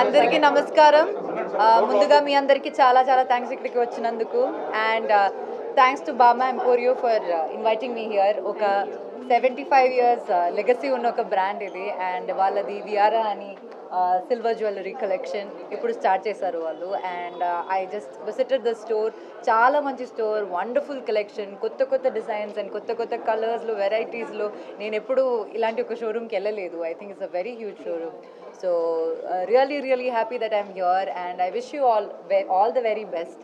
అందరికీ నమస్కారం. ముందుగా మీ అందరికీ చాలా చాలా థ్యాంక్స్ ఇక్కడికి వచ్చినందుకు. అండ్ థ్యాంక్స్ టు బామా ఎంపోరియో ఫర్ ఇన్వైటింగ్ మీ హియర్. ఒక 75 years లెగసీ ఉన్న ఒక బ్రాండ్ ఇది. అండ్ వాళ్ళది వియారా అని సిల్వర్ జ్యువెలరీ కలెక్షన్ ఇప్పుడు స్టార్ట్ చేశారు వాళ్ళు. And I just visited the store. చాలా మంచి స్టోర్, వండర్ఫుల్ కలెక్షన్, కొత్త కొత్త డిజైన్స్ అండ్ కొత్త కొత్త కలర్స్లో, వెరైటీస్లో. నేను ఎప్పుడు ఇలాంటి ఒక షోరూమ్కి వెళ్ళలేదు. I think it's a very huge showroom. So really happy that I'm here and I wish you all the very best.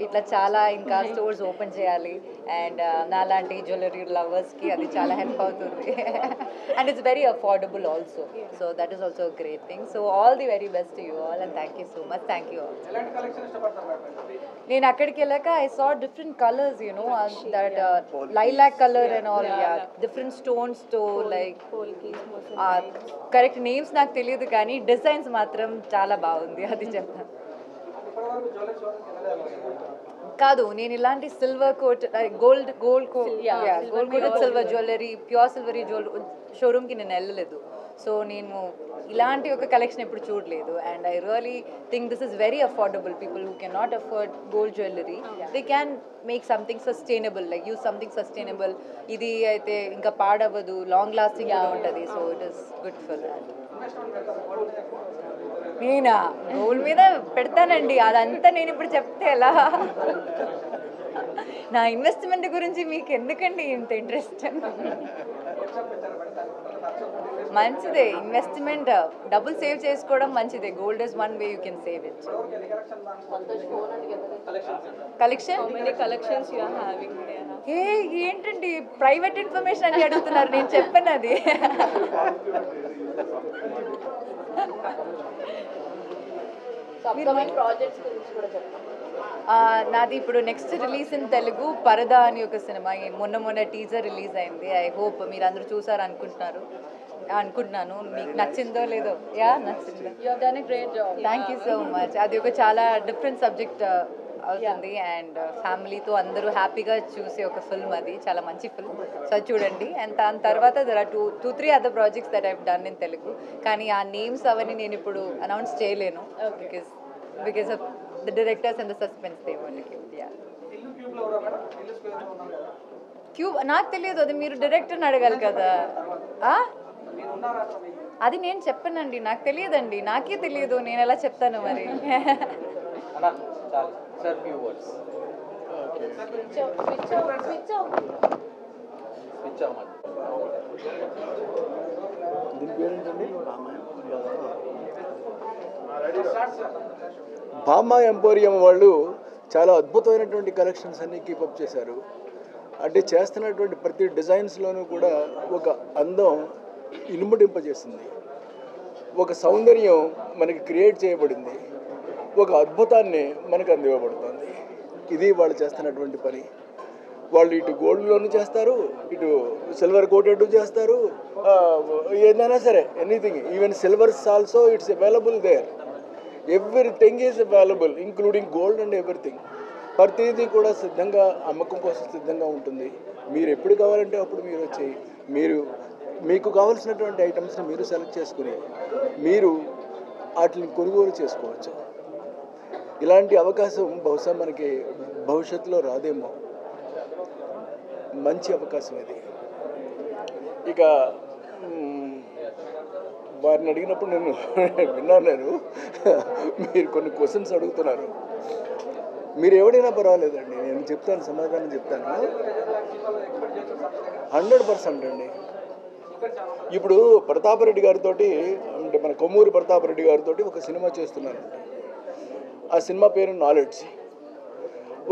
ఇట్లా చాలా ఇంకా స్టోర్స్ ఓపెన్ చేయాలి అండ్ నాలాంటి జ్యువెలరీ లవర్స్కి అది చాలా హెల్ప్ అవుతుంది. And it's very affordable also, so that is also great thing. So all the very best to you all and thank you so much. Thank you all. నేను అక్కడికి వెళ్ళాక I saw different colours, you know, that lilac colour and all, different స్టోన్స్తో like correct names నాకు తెలియదు కానీ designs మాత్రం చాలా బాగుంది, అది చెప్తాను. కాదు, నేను ఇలాంటి silver coat gold coated silver jewellery, pure silvery షోరూమ్కి నేను వెళ్ళలేదు. సో నేను ఇలాంటి ఒక కలెక్షన్ ఎప్పుడు చూడలేదు. And I really think this is very affordable. People who can not afford gold jewellery, they can make something sustainable, like use something sustainable. ఇది అయితే ఇంకా పాడవ్వదు, లాంగ్ లాస్టింగ్ కూడా ఉంటుంది. So it is good for that. నేనా gold మీద పెడతానండి, అదంతా నేను ఇప్పుడు చెప్తే ఎలా? నా ఇన్వెస్ట్మెంట్ గురించి మీకు ఎందుకండి ఇంత ఇంట్రెస్ట్? మంచిదే, ఇన్వెస్ట్మెంట్, డబ్బులు సేవ్ చేసుకోవడం మంచిదే. Gold is one way you can save it. Collections ఏంటండి ప్రైవేట్ ఇన్ఫర్మేషన్ అని అడుగుతున్నారు, నేను చెప్పాను అది. నాది ఇప్పుడు నెక్స్ట్ రిలీజ్ ఇన్ తెలుగు పరదా అని ఒక సినిమా. మొన్న టీజర్ రిలీజ్ అయింది. ఐ హోప్ మీరు అందరూ చూసారు అనుకుంటున్నాను. మీకు నచ్చిందో లేదో? నచ్చింది. Thank you so much. అది ఒక చాలా డిఫరెంట్ సబ్జెక్ట్ అవుతుంది అండ్ ఫ్యామిలీతో అందరూ హ్యాపీగా చూసే ఒక ఫిల్మ్. అది చాలా మంచి ఫిల్మ్, సో అది చూడండి. అండ్ దాని తర్వాత there are 2-3 other projects that I've done in Telugu. కానీ ఆ నేమ్స్ అవన్నీ నేను ఇప్పుడు అనౌన్స్ చేయలేను because of the directors and the suspense they want to keep. క్యూబ్ నాకు తెలియదు, అది మీరు డైరెక్టర్ని అడగాలి కదా. అది నేను చెప్పానండి, నాకు తెలియదండి, నాకే తెలియదు, నేను ఎలా చెప్తాను మరి. బామా ఎంపోరియం వాళ్ళు చాలా అద్భుతమైనటువంటి కలెక్షన్స్ అన్నీ కీపప్ చేశారు. అంటే చేస్తున్నటువంటి ప్రతి డిజైన్స్లోనూ కూడా ఒక అందం ఇనుముడింపజేసింది, ఒక సౌందర్యం మనకి క్రియేట్ చేయబడింది, ఒక అద్భుతాన్ని మనకు అందివ్వబడుతుంది. ఇది వాళ్ళు చేస్తున్నటువంటి పని. వాళ్ళు ఇటు గోల్డ్లోనూ చేస్తారు, ఇటు సిల్వర్ కోటెడ్ చేస్తారు, ఏదైనా సరే, anything, even silvers also it's available there. Everything is available including gold and everything. ప్రతిదీ కూడా సిద్ధంగా, అమ్మకం కోసం సిద్ధంగా ఉంటుంది. మీరు ఎప్పుడు కావాలంటే అప్పుడు మీరు వచ్చి మీకు కావాల్సినటువంటి ఐటమ్స్ని మీరు సెలెక్ట్ చేసుకుని మీరు వాటిని కొనుగోలు చేసుకోవచ్చు. ఇలాంటి అవకాశం బహుశా మనకి భవిష్యత్తులో రాదేమో. మంచి అవకాశం ఇది. ఇక వారిని అడిగినప్పుడు నేను విన్నాను, మీరు కొన్ని క్వశ్చన్స్ అడుగుతున్నారు. మీరు ఎవడైనా పర్వాలేదండి, నేను చెప్తాను, సమాధానం చెప్తాను. 100% అండి. ఇప్పుడు ప్రతాపరెడ్డి గారితో, అంటే మన కొమ్మూరి ప్రతాపరెడ్డి గారితో ఒక సినిమా చేస్తున్నానండి. ఆ సినిమా పేరు నాలెడ్జ్.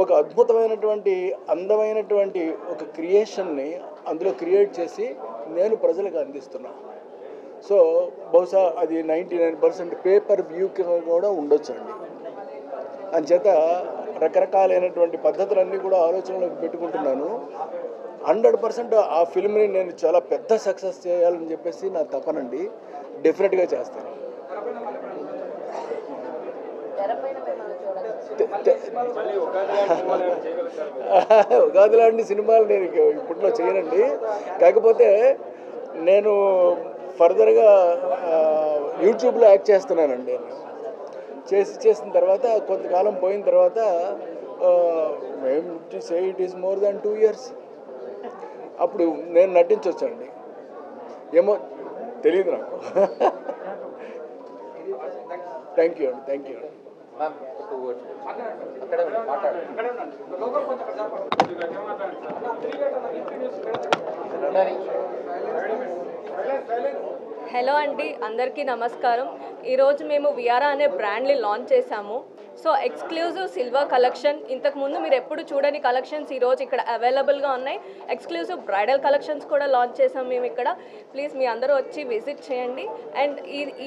ఒక అద్భుతమైనటువంటి, అందమైనటువంటి ఒక క్రియేషన్ని అందులో క్రియేట్ చేసి నేను ప్రజలకు అందిస్తున్నా. సో బహుశా అది 99% పేపర్ వ్యూ కూడా ఉండొచ్చండి. అంచేత రకరకాలైనటువంటి పద్ధతులన్నీ కూడా ఆలోచనలోకి పెట్టుకుంటున్నాను. 100% ఆ ఫిల్మ్ని నేను చాలా పెద్ద సక్సెస్ చేయాలని చెప్పేసి నా తపనండి. డెఫినెట్గా చేస్తాను. ఉగాది లాంటి సినిమాలు నేను ఇప్పట్లో చేయనండి. కాకపోతే నేను ఫర్దర్గా యూట్యూబ్లో యాక్ట్ చేస్తున్నానండి. చేసిన తర్వాత కొంతకాలం పోయిన తర్వాత మేము say it is more than 2 years. అప్పుడు నేను నటించవచ్చండి, ఏమో తెలియదు నాకు. థ్యాంక్ యూ అండి, థ్యాంక్ యూ అండి. హలో అండి, అందరికీ నమస్కారం. ఈరోజు మేము వియారా అనే బ్రాండ్ని లాంచ్ చేశాము. సో ఎక్స్క్లూజివ్ సిల్వర్ కలెక్షన్, ఇంతకుముందు మీరు ఎప్పుడు చూడని కలెక్షన్స్ ఈరోజు ఇక్కడ అవైలబుల్గా ఉన్నాయి. ఎక్స్క్లూజివ్ బ్రైడల్ కలెక్షన్స్ కూడా లాంచ్ చేసాం మేము ఇక్కడ. ప్లీజ్ మీ అందరూ వచ్చి విజిట్ చేయండి. అండ్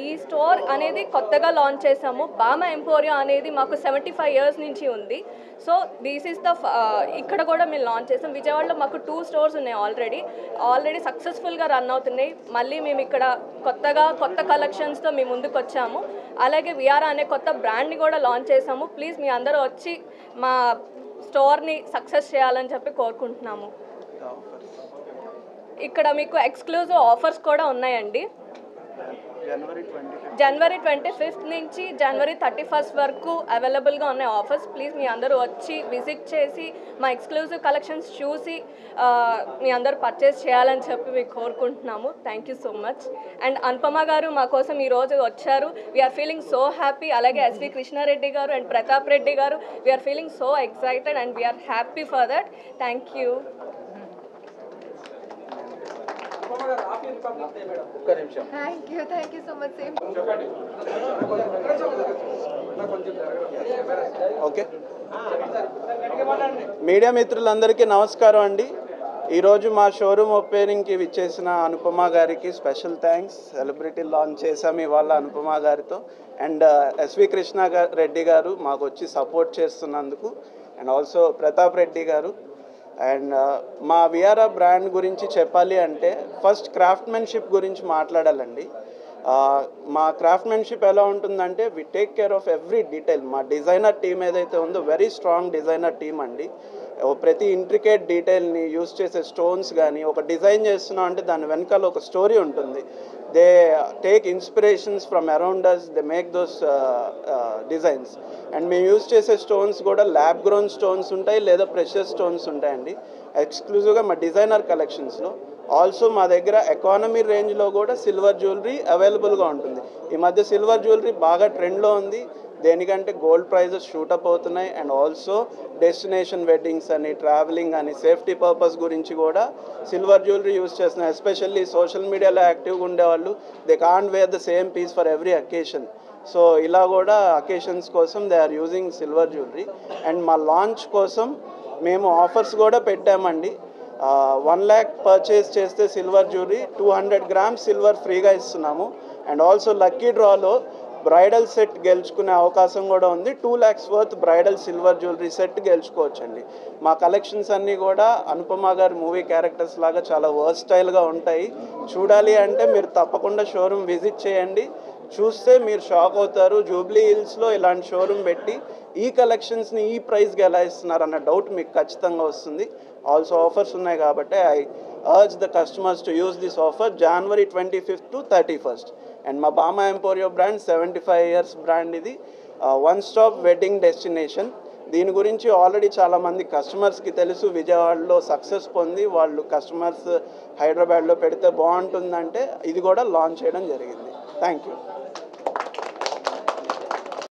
ఈ స్టోర్ అనేది కొత్తగా లాంచ్ చేసాము. బామా ఎంపోరియా అనేది మాకు 75 years నుంచి ఉంది. సో దిస్ ఈస్ ద ఇక్కడ కూడా మేము లాంచ్ చేసాం. విజయవాడలో మాకు 2 stores ఉన్నాయి ఆల్రెడీ సక్సెస్ఫుల్గా రన్ అవుతున్నాయి. మళ్ళీ మేము ఇక్కడ కొత్త కలెక్షన్స్తో మేము ముందుకు వచ్చాము. అలాగే వియారా అనే కొత్త బ్రాండ్ని కూడా లాంచ్ చేసాము. ప్లీజ్ మీ అందరూ వచ్చి మా స్టోర్ని సక్సెస్ చేయాలని చెప్పి కోరుకుంటున్నాము. ఇక్కడ మీకు ఎక్స్క్లూజివ్ ఆఫర్స్ కూడా ఉన్నాయండి. జనవరి 25th నుంచి జనవరి 31st వరకు అవైలబుల్గా ఉన్నాయి ఆఫర్స్. ప్లీజ్ మీ అందరూ వచ్చి విజిట్ చేసి మా ఎక్స్క్లూజివ్ కలెక్షన్స్ చూసి మీ అందరూ పర్చేస్ చేయాలని చెప్పి మీకు కోరుకుంటున్నాము. Thank you so much. And Anupama garu మా కోసం ఈరోజు వచ్చారు. We're feeling so happy. అలాగే SV Krishna Reddy garu and Pratap Reddy garu, we're feeling so excited and we're happy for that. Thank you. Thank you so much. Same. Okay, media మిత్రులందరికీ నమస్కారం అండి. ఈరోజు మా షోరూమ్ ఓపెనింగ్కి విచ్చేసిన అనుపమ గారికి స్పెషల్ థ్యాంక్స్. సెలబ్రిటీ లాంచ్ చేసాము ఇవాళ అనుపమ గారితో. అండ్ ఎస్వి కృష్ణ రెడ్డి గారు మాకు వచ్చి సపోర్ట్ చేస్తున్నందుకు, అండ్ ఆల్సో ప్రతాప్ రెడ్డి గారు. అండ్ మా వియారా బ్రాండ్ గురించి చెప్పాలి అంటే ఫస్ట్ క్రాఫ్ట్మెన్షిప్ గురించి మాట్లాడాలండి. మా క్రాఫ్ట్మెన్షిప్ ఎలా ఉంటుందంటే we take care of every detail. మా డిజైనర్ టీమ్ ఏదైతే ఉందో వెరీ స్ట్రాంగ్ డిజైనర్ టీమ్ అండి. ప్రతి ఇంట్రికేట్ డీటెయిల్ని యూస్ చేసే స్టోన్స్ కానీ, ఒక డిజైన్ చేస్తున్నాం అంటే దాని వెనకాల ఒక స్టోరీ ఉంటుంది. They take inspirations from around us, they make those designs. And మేము యూస్ చేసే స్టోన్స్ కూడా ల్యాబ్ గ్రోన్ స్టోన్స్ ఉంటాయి లేదా ప్రెషర్ స్టోన్స్ ఉంటాయండి ఎక్స్క్లూజివ్గా మా డిజైనర్ కలెక్షన్స్లో. ఆల్సో మా దగ్గర ఎకానమీ రేంజ్లో కూడా సిల్వర్ జ్యువెలరీ అవైలబుల్గా ఉంటుంది. ఈ మధ్య సిల్వర్ జ్యువెలరీ బాగా ట్రెండ్లో ఉంది. దేనికంటే గోల్డ్ ప్రైజెస్ షూటప్ అవుతున్నాయి. అండ్ ఆల్సో డెస్టినేషన్ వెడ్డింగ్స్ అని, ట్రావెలింగ్ అని, సేఫ్టీ పర్పస్ గురించి కూడా సిల్వర్ జ్యువెలరీ యూస్ చేస్తున్నాయి. ఎస్పెషల్లీ సోషల్ మీడియాలో యాక్టివ్గా ఉండేవాళ్ళు, they can't wear the same piece for every occasion. So ఇలా కూడా అకేషన్స్ కోసం they are using silver jewellery. And మా లాంచ్ కోసం మేము ఆఫర్స్ కూడా పెట్టామండి. 1 lakh పర్చేస్ చేస్తే సిల్వర్ జ్యువెలరీ 200 grams సిల్వర్ ఫ్రీగా ఇస్తున్నాము. అండ్ ఆల్సో లక్కీ డ్రాలో బ్రైడల్ సెట్ గెలుచుకునే అవకాశం కూడా ఉంది. 2 lakhs worth bridal silver jewellery set గెలుచుకోవచ్చండి. మా కలెక్షన్స్ అన్నీ కూడా అనుపమ గారి మూవీ క్యారెక్టర్స్ లాగా చాలా వర్స్టైల్గా ఉంటాయి. చూడాలి అంటే మీరు తప్పకుండా షోరూమ్ విజిట్ చేయండి. చూస్తే మీరు షాక్ అవుతారు. జూబ్లీ హిల్స్లో ఇలాంటి షోరూమ్ పెట్టి ఈ కలెక్షన్స్ని ఈ ప్రైస్కి ఎలా ఇస్తున్నారు అన్న డౌట్ మీకు ఖచ్చితంగా వస్తుంది. ఆల్సో ఆఫర్స్ ఉన్నాయి కాబట్టి I urge the customers to use this offer January 25th to 31st. And మా బామా ఎంపోరియో బ్రాండ్ 75 years బ్రాండ్. ఇది 1-stop వెడ్డింగ్ డెస్టినేషన్. దీని గురించి ఆల్రెడీ చాలామంది కస్టమర్స్కి తెలుసు. విజయవాడలో సక్సెస్ పొంది వాళ్ళు కస్టమర్స్ హైదరాబాద్లో పెడితే బాగుంటుందంటే ఇది కూడా లాంచ్ చేయడం జరిగింది. Thank you.